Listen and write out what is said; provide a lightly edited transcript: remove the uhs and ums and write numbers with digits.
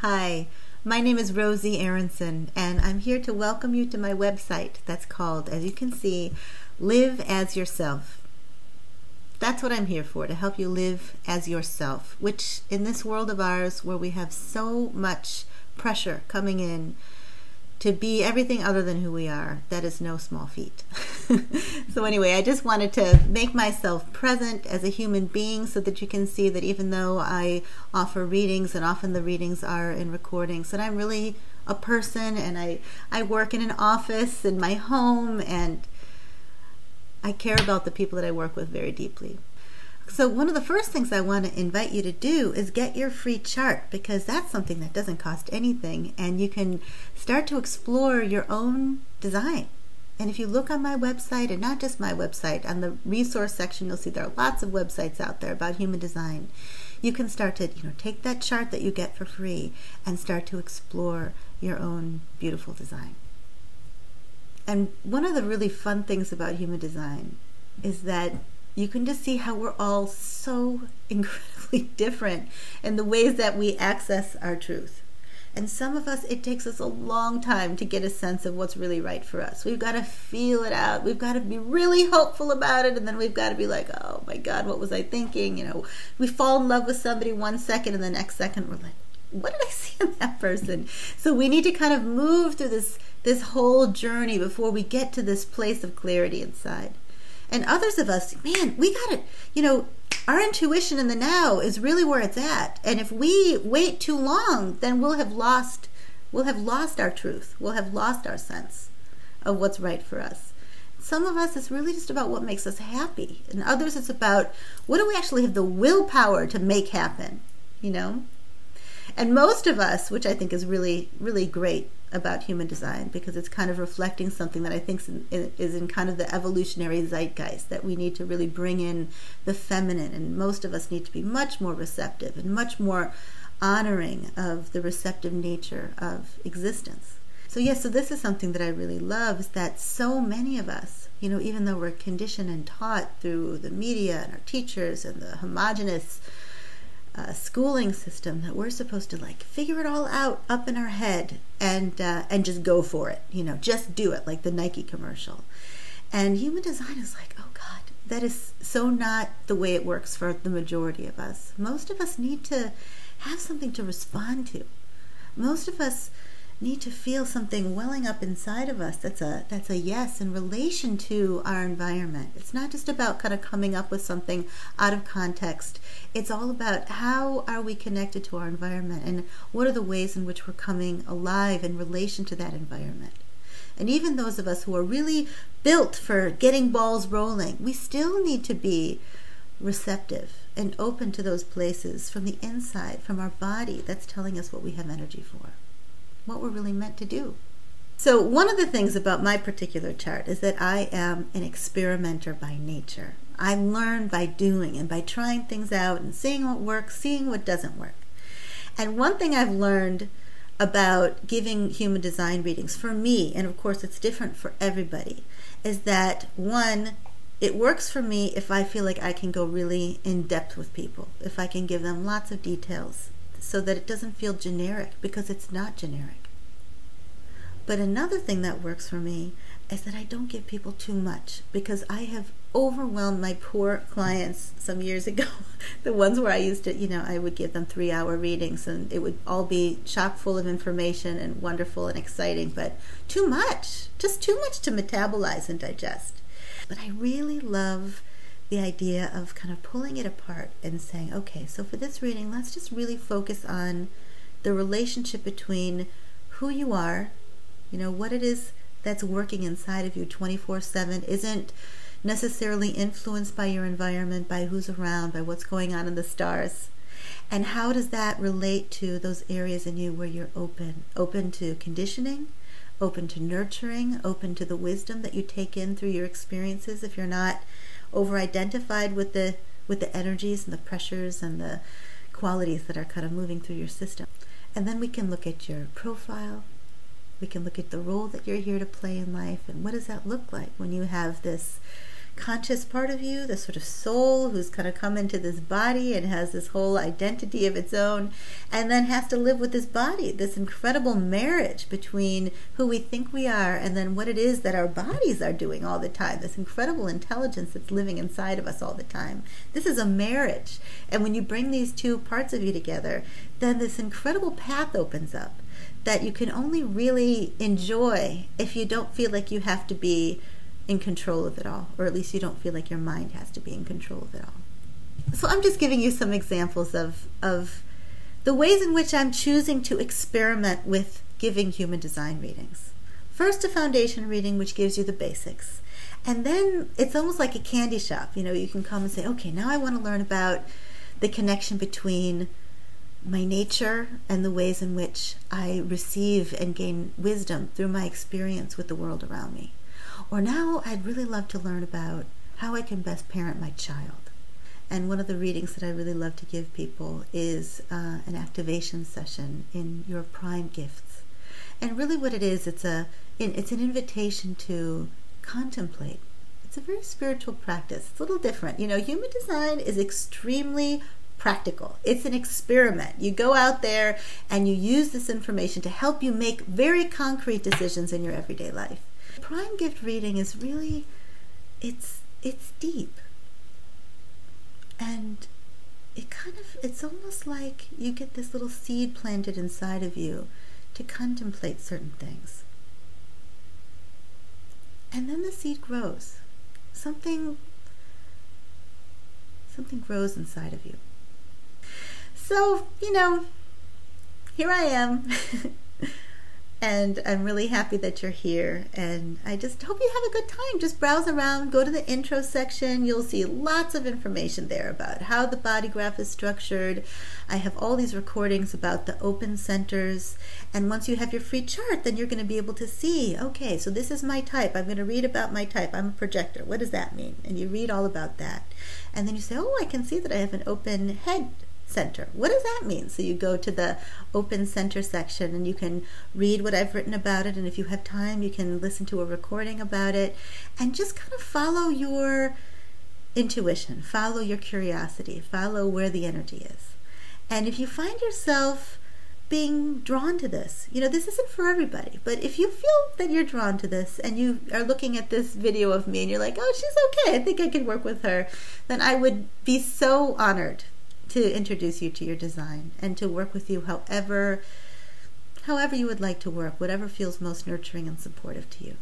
Hi, my name is Rosy Aronson, and I'm here to welcome you to my website that's called, as you can see, Live As Yourself. That's what I'm here for, to help you live as yourself, which in this world of ours where we have so much pressure coming in to be everything other than who we are, that is no small feat. So anyway, I just wanted to make myself present as a human being so that you can see that even though I offer readings, and often the readings are in recordings, that I'm really a person, and I work in an office in my home, and I care about the people that I work with very deeply. So one of the first things I want to invite you to do is get your free chart, because that's something that doesn't cost anything, and you can start to explore your own design. And if you look on my website, and not just my website, on the resource section, you'll see there are lots of websites out there about human design. You can start to take that chart that you get for free and start to explore your own beautiful design. And one of the really fun things about human design is that you can just see how we're all so incredibly different in the ways that we access our truth. And some of us, it takes us a long time to get a sense of what's really right for us. We've got to feel it out. We've got to be really hopeful about it, and then we've got to be like, oh my God, what was I thinking? We fall in love with somebody 1 second, and the next second we're like, what did I see in that person? So we need to kind of move through this whole journey before we get to this place of clarity inside. And others of us, man, we got it. Our intuition in the now is really where it's at. And if we wait too long, then we'll have lost our truth. We'll have lost our sense of what's right for us. Some of us, it's really just about what makes us happy. And others, it's about what do we actually have the willpower to make happen, And most of us, which I think is really, really great about human design, because it's kind of reflecting something that I think is in kind of the evolutionary zeitgeist, that we need to really bring in the feminine, and most of us need to be much more receptive and much more honoring of the receptive nature of existence. So yes, so this is something that I really love, is that so many of us, even though we're conditioned and taught through the media and our teachers and the homogenous schooling system, that we're supposed to figure it all out up in our head and just go for it, just do it, like the Nike commercial. And human design is like, oh God, that is so not the way it works for the majority of us. Most of us need to have something to respond to. Most of us need to feel something welling up inside of us that's a yes in relation to our environment. It's not just about kind of coming up with something out of context. It's all about how are we connected to our environment, and what are the ways in which we're coming alive in relation to that environment. And even those of us who are really built for getting balls rolling, we still need to be receptive and open to those places from the inside, from our body, that's telling us what we have energy for, what we're really meant to do. So one of the things about my particular chart is that I am an experimenter by nature. I learn by doing and by trying things out and seeing what works, seeing what doesn't work. And one thing I've learned about giving human design readings, for me, and of course it's different for everybody, is that one, it works for me if I feel like I can go really in depth with people, if I can give them lots of details, so that it doesn't feel generic, because it's not generic. But another thing that works for me is that I don't give people too much, because I have overwhelmed my poor clients some years ago. The ones where I used to, I would give them 3-hour readings, and it would all be chock full of information and wonderful and exciting, but too much, just too much to metabolize and digest. But I really love the idea of kind of pulling it apart and saying, okay, so for this reading, let's just really focus on the relationship between who you are, what it is that's working inside of you 24/7, isn't necessarily influenced by your environment, by who's around, by what's going on in the stars. And how does that relate to those areas in you where you're open to conditioning, open to nurturing, open to the wisdom that you take in through your experiences, if you're not over-identified with the energies and the pressures and the qualities that are kind of moving through your system. And then we can look at your profile. We can look at the role that you're here to play in life, and what does that look like when you have this conscious part of you, this sort of soul who's kind of come into this body and has this whole identity of its own, and then has to live with this body, this incredible marriage between who we think we are and then what it is that our bodies are doing all the time, this incredible intelligence that's living inside of us all the time. This is a marriage. And when you bring these two parts of you together, then this incredible path opens up that you can only really enjoy if you don't feel like you have to be in control of it all, or at least you don't feel like your mind has to be in control of it all. So I'm just giving you some examples of the ways in which I'm choosing to experiment with giving human design readings. First, a foundation reading, which gives you the basics. And then it's almost like a candy shop. You know, you can come and say, okay, now I want to learn about the connection between my nature and the ways in which I receive and gain wisdom through my experience with the world around me. Or now I'd really love to learn about how I can best parent my child. And one of the readings that I really love to give people is an activation session in your prime gifts. And really what it is, it's an invitation to contemplate. It's a very spiritual practice. It's a little different. You know, human design is extremely practical. It's an experiment. You go out there and you use this information to help you make very concrete decisions in your everyday life. Prime gift reading is really, it's deep. And it's almost like you get this little seed planted inside of you to contemplate certain things. And then the seed grows. Something grows inside of you. So, you know, here I am. And I'm really happy that you're here, and I just hope you have a good time. Just browse around, go to the intro section. You'll see lots of information there about how the body graph is structured. I have all these recordings about the open centers, and once you have your free chart, then you're going to be able to see, okay, so this is my type. I'm going to read about my type. I'm a projector. What does that mean? And you read all about that. And then you say, oh, I can see that I have an open head center. What does that mean? So you go to the open center section and you can read what I've written about it, and if you have time you can listen to a recording about it and just kind of follow your intuition, follow your curiosity, follow where the energy is. And if you find yourself being drawn to this, you know, this isn't for everybody, but if you feel that you're drawn to this and you are looking at this video of me and you're like, oh, she's okay, I think I can work with her, then I would be so honored to introduce you to your design and to work with you however you would like to work, whatever feels most nurturing and supportive to you.